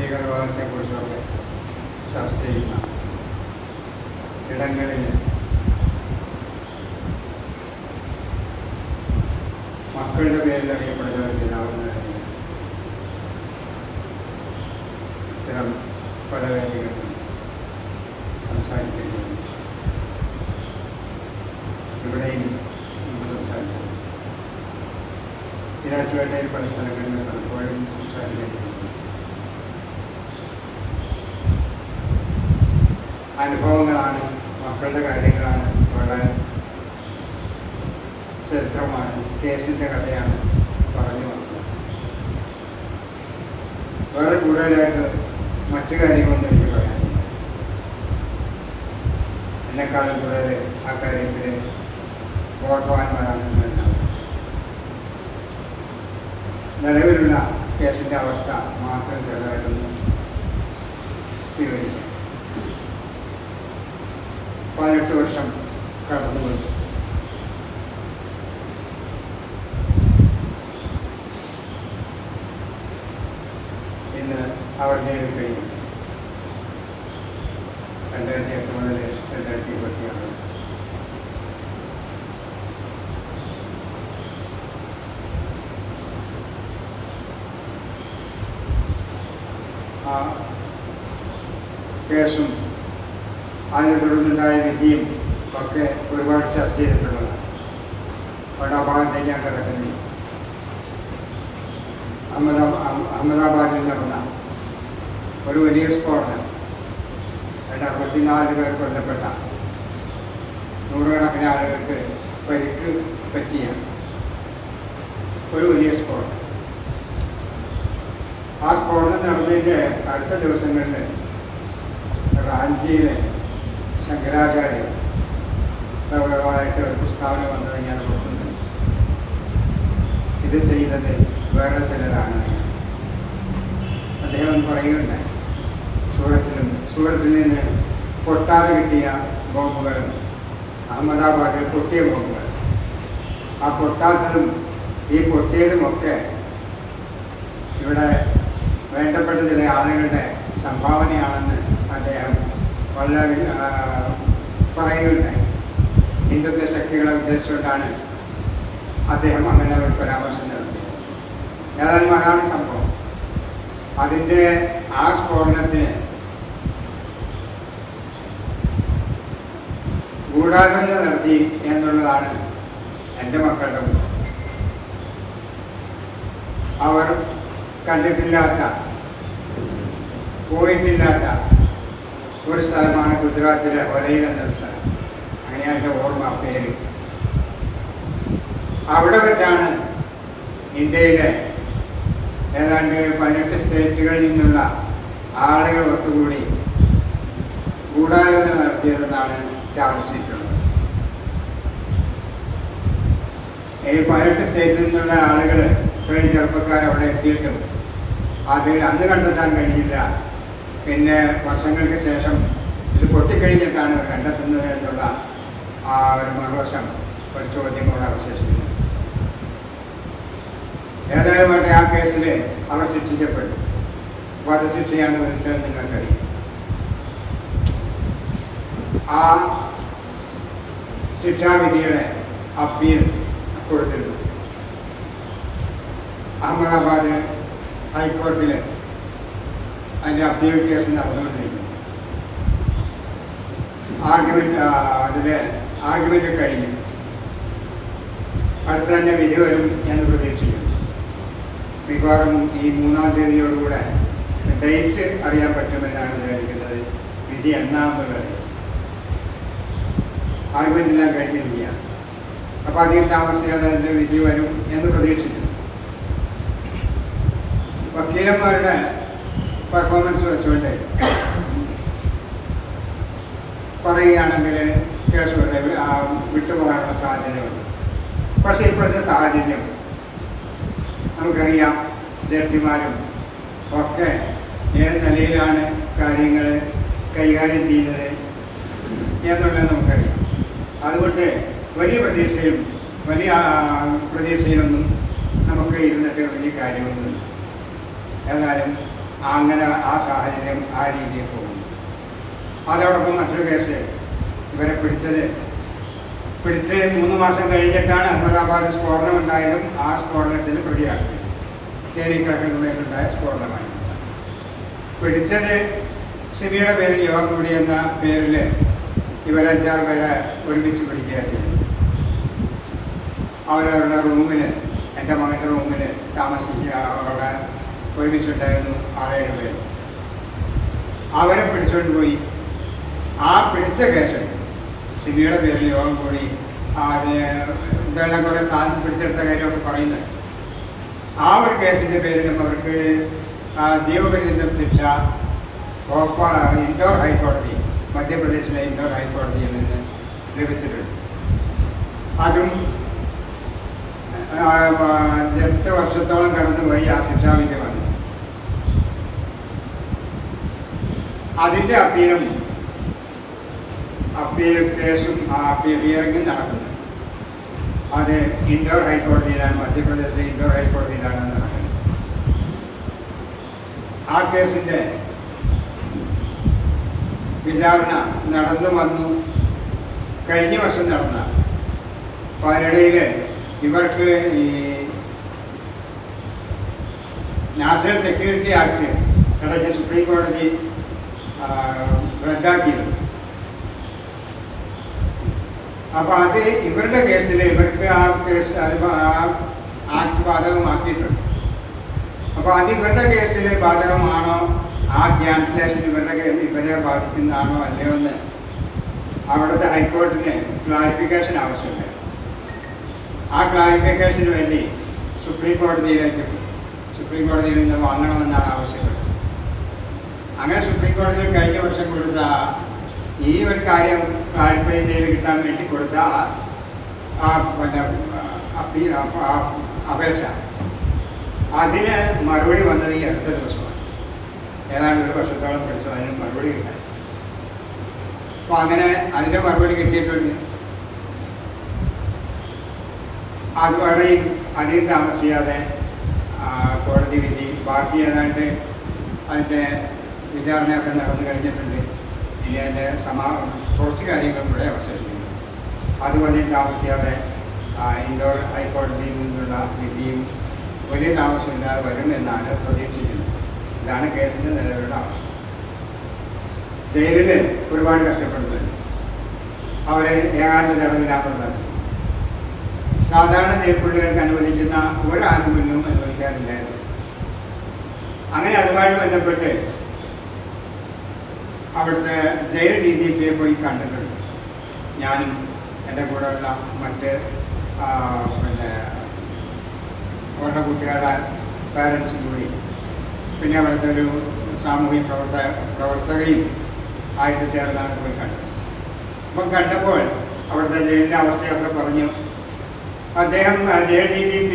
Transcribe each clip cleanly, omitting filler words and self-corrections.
ഭീകരവാദത്തെക്കുറിച്ചൊക്കെ ചർച്ച ചെയ്യുന്ന ഇടങ്ങളിൽ മക്കളുടെ പേരിൽ അറിയപ്പെടുന്ന പിതാവെന്ന കാര്യത്തിൽ ഇത്തരം പല കാര്യങ്ങളും സംസാരിക്കേണ്ടി ഇവിടെയും നമുക്ക് സംസാരിച്ചത് ഈരാറ്റുപേട്ടയിൽ പല സ്ഥലങ്ങളിൽ പലപ്പോഴും സംസാരിക്കേണ്ടി അനുഭവങ്ങളാണ്, മക്കളുടെ കാര്യങ്ങളാണ്, വളരെ ചരിത്രമാണ്, കേസിൻ്റെ കഥയാണ് പറഞ്ഞു വന്നത്. വളരെ കൂടുതലായിട്ട് മറ്റു കാര്യങ്ങളൊന്നും എനിക്ക് പറയാനില്ല. എന്നെക്കാളും കൂടുതൽ ആ കാര്യത്തിൽ ബോധവാന്മാരാണെന്ന് തന്നെയാണ്. നിലവിലുള്ള കേസിൻ്റെ അവസ്ഥ മാത്രം ചെറുതായിട്ടൊന്ന് വിവരിക്കാം. 18 വർഷം കടന്നുപോയി. ഇന്ന് അവർ ജയിലിൽ കഴിയും. 2008 മുതൽ 2026. ആ കേസും അതിനെ തുടർന്നുണ്ടായ വിധിയും ഒക്കെ ഒരുപാട് ചർച്ച ചെയ്തിട്ടുള്ളതാണ്. അവിടെ ആ ഭാഗത്തേക്ക് ഞാൻ കിടക്കുന്നില്ല. അഹമ്മദാബാദിൽ നടന്ന ഒരു വലിയ സ്ഫോടനം, 64 പേർ കൊല്ലപ്പെട്ട, നൂറുകണക്കിന് ആളുകൾക്ക് പരിക്ക് പറ്റിയ ഒരു വലിയ സ്ഫോടനം. ആ സ്ഫോടനം നടന്നതിൻ്റെ അടുത്ത ദിവസങ്ങളിൽ റാഞ്ചിയിലെ ശങ്കരാചാര്യ പ്രബലമായിട്ട് ഒരു പ്രസ്താവന വന്നത് ഞാൻ ഓർക്കുന്നത്. ഇത് ചെയ്തത് വേറെ ചിലരാണ്. അദ്ദേഹം പറയുന്നുണ്ടായി, സൂറത്തിൽ നിന്ന് പൊട്ടാതെ കിട്ടിയ ബോംബുകൾ, അഹമ്മദാബാദിൽ പൊട്ടിയ ബോംബുകൾ, ആ പൊട്ടാത്തതും ഈ പൊട്ടിയതുമൊക്കെ ഇവിടെ വേണ്ടപ്പെട്ട ചില ആളുകളുടെ സംഭാവനയാണെന്ന് അദ്ദേഹം വളരെ പറയുകയുണ്ടായി. ഹിന്ദുത്വ ശക്തികളെ ഉദ്ദേശിച്ചുകൊണ്ടാണ് അദ്ദേഹം അങ്ങനെ ഒരു പരാമർശം നടത്തിയത്. ഏതായാലും അതാണ് സംഭവം. അതിൻ്റെ ആ സ്ഫോടനത്തിന് ഗൂഢാലോചന നടത്തി എന്നുള്ളതാണ് എൻ്റെ മക്കളുടെ മുഖം. അവർ കണ്ടിട്ടില്ലാത്ത, പോയിട്ടില്ലാത്ത ഒരു സ്ഥലമാണ് ഗുജറാത്തിലെ ഒലയിൽ എന്നൊരു സ്ഥലം. അങ്ങനെയാണ് എൻ്റെ ഓർമ്മ, പേര്. അവിടെ വെച്ചാണ് ഇന്ത്യയിലെ ഏതാണ്ട് 18 സ്റ്റേറ്റുകളിൽ നിന്നുള്ള ആളുകൾ ഒത്തുകൂടി ഗൂഢാലോചന നടത്തിയതെന്നാണ് ചാർജ് ഷീറ്റുള്ളത്. ഈ 18 സ്റ്റേറ്റിൽ നിന്നുള്ള ആളുകൾ, ഇത്രയും ചെറുപ്പക്കാർ അവിടെ എത്തിയിട്ടും അത് അന്ന് കണ്ടെത്താൻ കഴിഞ്ഞില്ല. പിന്നെ വർഷങ്ങൾക്ക് ശേഷം ഇത് പൊട്ടിക്കഴിഞ്ഞിട്ടാണ് കണ്ടെത്തുന്നത് എന്നുള്ള ആ ഒരു മറുവശം ഒരു ചോദ്യം കൂടെ അവശേഷിക്കുന്നു. ഏതായാലും ആ കേസിൽ അവർ ശിക്ഷിക്കപ്പെട്ടു. വധശിക്ഷയാണ് വിധിച്ചത് നിങ്ങൾക്കറിയാം. ആ ശിക്ഷാവിധിയുടെ അപ്പീൽ കൊടുത്തിരുന്നു. അഹമ്മദാബാദ് ഹൈക്കോടതിയിൽ അതിൻ്റെ അപ്പീൽ കേസ് നടന്നുകൊണ്ടിരിക്കുന്നു. ആർഗ്യുമെൻ്റ് കഴിഞ്ഞു. അടുത്ത് തന്നെ വിധി വരും എന്ന് പ്രതീക്ഷിക്കുന്നു. മിക്കവാറും ഈ 3-ാം തീയതിയോടുകൂടെ ഡേറ്റ് അറിയാൻ പറ്റുമെന്നാണ് വിചാരിക്കുന്നത്. വിധി എന്നാണെന്നുള്ളത് ആർഗ്യുമെൻ്റെല്ലാം കഴിഞ്ഞിരിക്കുക. അപ്പോൾ അധികം താമസിയാതെ അതിൻ്റെ വിധി വരും എന്ന് പ്രതീക്ഷിക്കുന്നു. വക്കീലന്മാരുടെ പെർഫോമൻസ് വെച്ചുകൊണ്ട് പറയുകയാണെങ്കിൽ കേസ് വിട്ടുപോകാനുള്ള സാധ്യതയുണ്ട്. പക്ഷേ ഇപ്പോഴത്തെ സാഹചര്യം നമുക്കറിയാം. ജഡ്ജിമാരും ഒക്കെ ഏത് നിലയിലാണ് കാര്യങ്ങൾ കൈകാര്യം ചെയ്യുന്നത് എന്നുള്ളത് നമുക്കറിയാം. അതുകൊണ്ട് വലിയ പ്രതീക്ഷയിലൊന്നും നമുക്ക് ഇരുന്നിട്ട് വലിയ കാര്യമൊന്നുമില്ല. ഏതായാലും അങ്ങനെ ആ സാഹചര്യം ആ രീതിയിൽ പോകുന്നു. അതോടൊപ്പം മറ്റൊരു കേസ്, ഇവരെ പിടിച്ച് 3 മാസം കഴിഞ്ഞിട്ടാണ് അഹമ്മദാബാദ് സ്ഫോടനം ഉണ്ടായതും ആ സ്ഫോടനത്തിൽ പ്രതിയാക്കി ജയിലിൽ കിടക്കുന്ന സമയത്തുണ്ടായ സ്ഫോടനമായി. പിടിച്ചത് സിമിയുടെ പേരിൽ യോഗം കൂടി എന്ന പേരിൽ ഇവർ5-6 പേരെ ഒരുമിച്ച് പിടിക്കുക ചെയ്തു. അവരവരുടെ റൂമിൽ, എൻ്റെ മകൻ്റെ റൂമിൽ താമസിക്കുക, അവിടെ ഒരുമിച്ചുണ്ടായിരുന്നു 6-7 പേര്. അവരെ പിടിച്ചുകൊണ്ട് പോയി. ആ പിടിച്ച കേസ് സിമിയുടെ പേരിൽ യോഗം കൂടി അതിന് ഇതെല്ലാം കുറേ സാധനം പിടിച്ചെടുത്ത കാര്യമൊക്കെ പറയുന്നത്. ആ ഒരു കേസിൻ്റെ പേരിലും അവർക്ക് ജീവപര്യന്തം ശിക്ഷ ഇൻഡോർ ഹൈക്കോടതി, മധ്യപ്രദേശിലെ ഇൻഡോർ ഹൈക്കോടതിയിൽ നിന്ന് ലഭിച്ചിട്ടുണ്ട്. അതും 8 വർഷത്തോളം കടന്നുപോയി ആ ശിക്ഷാവിധി വന്നു. അതിൻ്റെ അപ്പീൽ കേസും ആ അപ്പീൽ ഹിയറിംഗും നടക്കുന്നത് അത് ഇൻഡോർ ഹൈക്കോടതിയിലാണ്, മധ്യപ്രദേശിലെ ഇൻഡോർ ഹൈക്കോടതിയിലാണ് നടക്കുന്നത്. ആ കേസിൻ്റെ വിചാരണ നടന്നു വന്നു. കഴിഞ്ഞ വർഷം നടന്ന അതിനിടയിൽ ഇവർക്ക് ഈ നാഷണൽ സെക്യൂരിറ്റി ആക്ട് ഇടയ്ക്ക് സുപ്രീം കോടതി റദ്ദാക്കിയിരുന്നു. അപ്പോൾ അത് ഇവരുടെ കേസിൽ ഇവർക്ക് ആ കേസ് ആക്ട് ബാധകമാക്കിയിട്ടുണ്ട്. അപ്പോൾ അത് ഇവരുടെ കേസിൽ ബാധകമാണോ, ആ ക്യാൻസലേഷൻ ഇവരെ ബാധിക്കുന്നതാണോ അല്ലയോ എന്ന് അവിടുത്തെ ഹൈക്കോടതിന് ക്ലാരിഫിക്കേഷൻ ആവശ്യമുണ്ട്. ആ ക്ലാരിഫിക്കേഷന് വേണ്ടി സുപ്രീം കോടതിയിൽ നിന്ന് വാങ്ങണമെന്നാണ് ആവശ്യപ്പെട്ടത്. അങ്ങനെ സുപ്രീം കോടതിയിൽ കഴിഞ്ഞ വർഷം കൊടുത്ത ഈ ഒരു കാര്യം ക്ലാരിഫൈ ചെയ്ത് കിട്ടാൻ വേണ്ടി കൊടുത്ത അപേക്ഷ, അതിന് മറുപടി വന്നത് ഈ അടുത്ത ദിവസമാണ്. ഏതാണ്ട് 1 വർഷത്തോളം പഠിച്ചു അതിന് മറുപടി കിട്ടാൻ. അപ്പോൾ അങ്ങനെ അതിൻ്റെ മറുപടി കിട്ടിയിട്ടുണ്ട്. അതുവരെയും അധികം താമസിയാതെ കോടതി വിധി, ബാക്കി ഏതാണ്ട് അതിൻ്റെ വിചാരണയൊക്കെ നടന്നു കഴിഞ്ഞിട്ടുണ്ട്. ഇനി അതിൻ്റെ കുറച്ച് കാര്യങ്ങളും കൂടെ അവശേഷിക്കുന്നു. അതുപോലെ താമസിയാതെ ഇൻഡോർ ഹൈക്കോടതിയിൽ നിന്നുള്ള വിധിയും വലിയ താമസമില്ലാതെ വരുമെന്നാണ് പ്രതീക്ഷിക്കുന്നത്. ഇതാണ് കേസിൻ്റെ നിലവിലുള്ള അവസ്ഥ. ജയിലിൽ ഒരുപാട് കഷ്ടപ്പെടുന്നുണ്ട്. അവരെ ഏകാന്ത തടവിലാക്കുന്നത് സാധാരണ ജയിൽപ്പുള്ളികൾക്ക് അനുവദിക്കുന്ന ഒരു ആനുകൂല്യവും അനുവദിക്കാറില്ലായിരുന്നു. അങ്ങനെ അതുമായി ബന്ധപ്പെട്ട് അവിടുത്തെ ജയിൽ DGPയെ പോയി കണ്ടിട്ടുണ്ട്. ഞാനും എൻ്റെ കൂടെയുള്ള മറ്റ് അവരുടെ കുട്ടികളുടെ പാരൻസും കൂടി, പിന്നെ അവിടുത്തെ ഒരു സാമൂഹിക പ്രവർത്തകയും ആയിട്ട് ചേർന്നാണ് പോയി കണ്ടത്. അപ്പം കണ്ടപ്പോൾ അവിടുത്തെ ജയിലിൻ്റെ അവസ്ഥയൊക്കെ പറഞ്ഞു. അദ്ദേഹം ജയിൽ DGP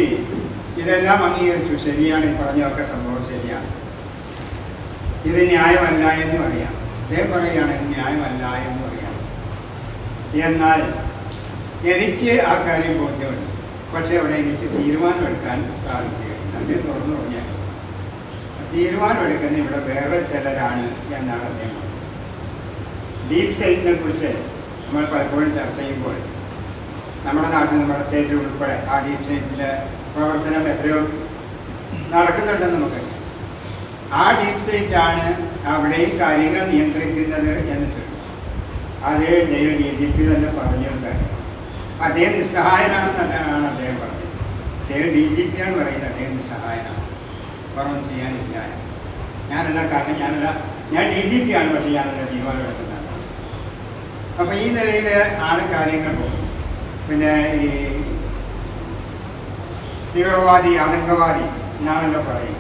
ഇതെല്ലാം അംഗീകരിച്ചു. ശരിയാണ്, ഈ പറഞ്ഞതൊക്കെ സംഭവം ശരിയാണ്, ഇത് ന്യായമല്ല എന്നും അറിയാം. അദ്ദേഹം പറയുകയാണ് ന്യായമല്ല എന്നും അറിയാം. എന്നാൽ എനിക്ക് ആ കാര്യം ബോധ്യമുണ്ട്. പക്ഷേ അവിടെ എനിക്ക് തീരുമാനമെടുക്കാൻ സാധിക്കുകയില്ല. അദ്ദേഹം തുറന്നു പറഞ്ഞാൽ തീരുമാനമെടുക്കുന്ന ഇവിടെ വേറെ ചിലരാണ് എന്നാണ് അദ്ദേഹം പറഞ്ഞത്. ഡീപ് സ്റ്റേറ്റിനെ കുറിച്ച് നമ്മൾ പലപ്പോഴും ചർച്ച ചെയ്യുമ്പോൾ നമ്മുടെ നാട്ടിൽ, നമ്മുടെ സ്റ്റേറ്റിൽ ഉൾപ്പെടെ ആ ഡീപ് സ്റ്റേറ്റിൻ്റെ പ്രവർത്തനം എത്രയോ നടക്കുന്നുണ്ടെന്ന് നമുക്കറിയാം. ആ ഡീപ് സ്റ്റേറ്റാണ് അവിടെയും കാര്യങ്ങൾ നിയന്ത്രിക്കുന്നത് എന്ന് ചൊല്ലും. അതേ ജയിൽ DGP തന്നെ പറഞ്ഞിട്ടുണ്ട്. അദ്ദേഹം നിസ്സഹായനാണെന്നാണ് അദ്ദേഹം പറഞ്ഞത്. ജയിൽ DGP ആണ് പറയുന്നത് അദ്ദേഹം നിസ്സഹായനാണ്, പുറം ചെയ്യാനില്ല. ഞാൻ DGP ആണ്, പക്ഷേ ഞാനല്ല തീരുമാനം എടുക്കുന്നതാണ്. അപ്പോൾ ഈ നിലയിൽ ആണ് കാര്യങ്ങൾ പോകുന്നത്. പിന്നെ ഈ തീവ്രവാദി, ആതങ്കവാദി എന്നാണല്ലോ പറയും.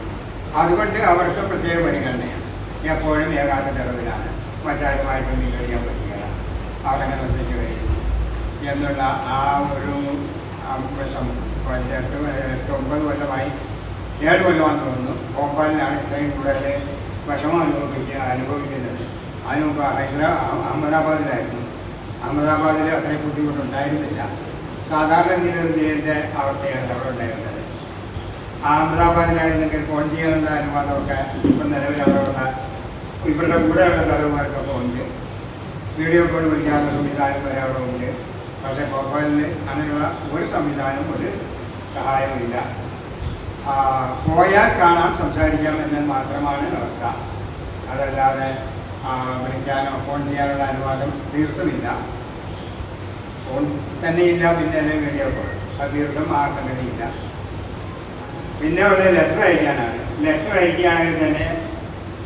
അതുകൊണ്ട് അവർക്ക് പ്രത്യേക പരിഗണനയാണ്. എപ്പോഴും ഏകാന്ത തടവിലാണ്, മറ്റാരുമായിട്ടൊന്നും കഴിയാൻ പറ്റുകയില്ല, അവരങ്ങനെ ഒന്നിച്ച് കഴിയുന്നു എന്നുള്ള ആ ഒരു വശം 8-9 കൊല്ലമായി, 7 കൊല്ലമാണെന്ന് തോന്നുന്നു. ഭോപ്പാലിലാണ് ഇത്രയും കൂടുതൽ വിഷമം അനുഭവിക്കുന്നത്. അതിന് മുമ്പ് അഹമ്മദാബാദിലായിരുന്നു. അഹമ്മദാബാദിൽ അത്രയും ബുദ്ധിമുട്ടുണ്ടായിരുന്നില്ല. സാധാരണ നിലയിൽ ജയിലിൻ്റെ അവസ്ഥയാണ് അവിടെ ഉണ്ടായിരുന്നത്. അഹമ്മദാബാദിലായിരുന്നെങ്കിൽ ഫോൺ ചെയ്യാനുള്ള അനുവാദമൊക്കെ ഇപ്പം നിലവിൽ അവിടെയുള്ള ഇവരുടെ കൂടെയുള്ള സ്ഥലവുമാർക്കൊക്കെ ഉണ്ട്. വീഡിയോ കോൾ വിളിക്കാനുള്ള സംവിധാനം വരെ അവിടെ ഉണ്ട്. പക്ഷേ ഭോപ്പാലിൽ അങ്ങനെയുള്ള ഒരു സംവിധാനം ഒരു സഹായമില്ല. പോയാൽ കാണാം, സംസാരിക്കാം എന്ന് മാത്രമാണ് അവസ്ഥ. അതല്ലാതെ വിളിക്കാനോ ഫോൺ ചെയ്യാനുള്ള അനുവാദം തീർത്തുമില്ല. ഫോൺ തന്നെയില്ല, പിന്നെ വീഡിയോ കോൾ അത് തീർത്തും ആ സംഗതിയില്ല. പിന്നെ ഉള്ളത് ലെറ്റർ അയക്കാനാണ്. ലെറ്റർ അയക്കുകയാണെങ്കിൽ തന്നെ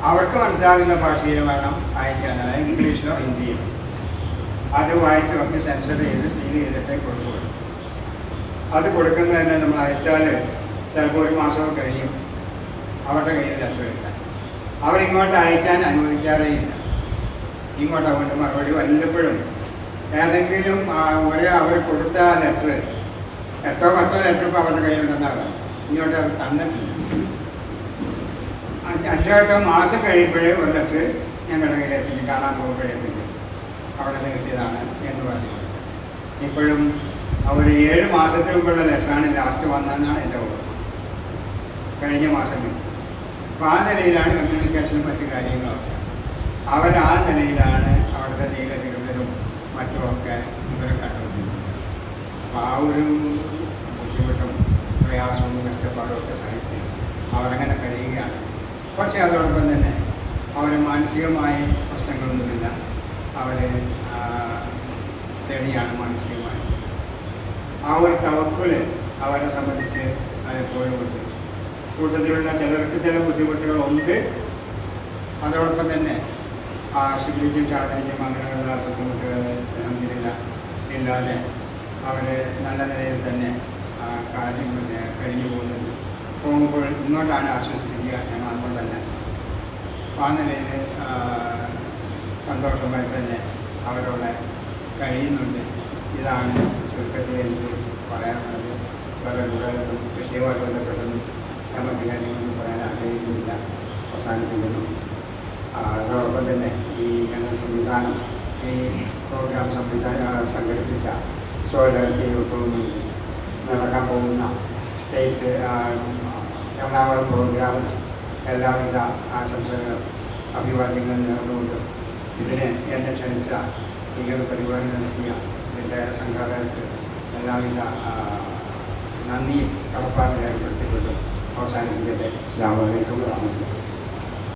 അവർക്ക് മനസ്സിലാകുന്ന ഭാഷയിൽ വേണം അയക്കാനാണ്, ഇംഗ്ലീഷിലോ ഹിന്ദിയിലോ. അത് വായിച്ച് ഒക്കെ സെൻസർ ചെയ്ത് സീൽ ചെയ്തിട്ടേ കൊടുക്കുകയുള്ളൂ. അത് കൊടുക്കുന്നത് തന്നെ നമ്മൾ അയച്ചാൽ ചിലപ്പോൾ ഒരു മാസമൊക്കെ കഴിയും അവരുടെ കയ്യിൽ ലെറ്റർ എടുക്കാൻ. അവരിങ്ങോട്ട് അയക്കാൻ അനുവദിക്കാറേ ഇല്ല. ഇങ്ങോട്ട് അങ്ങോട്ട് മറുപടി വല്ലപ്പോഴും ഏതെങ്കിലും അവർ കൊടുത്ത ലെറ്റർ 8 10 ലെറ്റർ ഇപ്പോൾ അവരുടെ കയ്യിലുണ്ടെന്നാണ് ഇങ്ങോട്ട് അവർ തന്നിട്ടില്ല. 5 മാസം കഴിയുമ്പോഴേ ഒരു ലെറ്റർ ഞങ്ങളുടെ കയ്യിലെത്തിക്കും, കാണാൻ പോകുമ്പോഴേക്കും അവിടെ നിന്ന് കിട്ടിയതാണ് എന്ന് പറഞ്ഞു. ഇപ്പോഴും അവർ 7 മാസത്തിന് മുമ്പുള്ള ലെറ്ററാണ് ലാസ്റ്റ് വന്നതെന്നാണ് എൻ്റെ ഓർമ്മ. കഴിഞ്ഞ മാസം കിട്ടി. അപ്പോൾ ആ നിലയിലാണ് കമ്മ്യൂണിക്കേഷനും മറ്റു കാര്യങ്ങളൊക്കെ. അവർ ആ നിലയിലാണ് അവിടുത്തെ ജീവിതത്തിലും മറ്റുമൊക്കെ ഇവരെ കണ്ടുകൊണ്ടിരുന്നത്. അപ്പോൾ ആ ഒരു ബുദ്ധിമുട്ടും പ്രയാസവും കഷ്ടപ്പാടും ഒക്കെ സഹിച്ച് അവരങ്ങനെ കഴിയുകയാണ്. പക്ഷേ അതോടൊപ്പം തന്നെ അവർ മാനസികമായ പ്രശ്നങ്ങളൊന്നുമില്ല. അവർ സ്റ്റഡിയാണ് മാനസികമായി. ആ ഒരു തവക്കുൽ അവരെ സംബന്ധിച്ച് അതെപ്പോഴും ഉണ്ട്. കൂട്ടത്തിലുള്ള ചിലർക്ക് ചില ബുദ്ധിമുട്ടുകളുണ്ട്. അതോടൊപ്പം തന്നെ ശിബിലിക്കും ചാടനിക്കും അങ്ങനെയുള്ള ബുദ്ധിമുട്ടുകൾ ഇല്ലാതെ അവർ നല്ല നിലയിൽ തന്നെ കാര്യങ്ങൾ കഴിഞ്ഞു പോകുമ്പോൾ ഇങ്ങോട്ടാണ് ആശ്വസിപ്പിക്കുക. ഞങ്ങൾ അതുകൊണ്ടല്ല ആ നിലയിൽ സന്തോഷമായി തന്നെ അവരോട് കഴിയുന്നുണ്ട്. ഇതാണ് ചുരുക്കത്തിൽ എനിക്ക് പറയാനുള്ളത്. വളരെ കൂടുതലൊന്നും കൃഷിയുമായി ബന്ധപ്പെട്ടൊന്നും മറ്റു കാര്യങ്ങളൊന്നും പറയാൻ ആഗ്രഹിക്കുന്നില്ല. അവസാനിപ്പിക്കുന്നു. അതോടൊപ്പം തന്നെ ഈ ഞങ്ങൾ സംവിധാനം ഈ പ്രോഗ്രാം സംഘടിപ്പിച്ച സോളിഡാരിറ്റി ഗ്രൂപ്പിൽ നടക്കാൻ പോകുന്ന സ്റ്റേറ്റ് എറണാകുളം പ്രോഗ്രാം എല്ലാവിധ ആശംസകളും അഭിവാദ്യങ്ങളും നേർന്നുകൊണ്ട് ഇതിനെ എന്നെ ക്ഷണിച്ച ഈ ഒരു പരിപാടി നടത്തിയ ഇതിൻ്റെ സംഘാടകർക്ക് എല്ലാവിധ നന്ദിയും കടപ്പാടും രേഖപ്പെടുത്തിക്കൊണ്ട് അവസാനിപ്പിക്കട്ടെ. അസ്സലാമു അലൈക്കും വറഹ്മത്തുള്ളാഹി.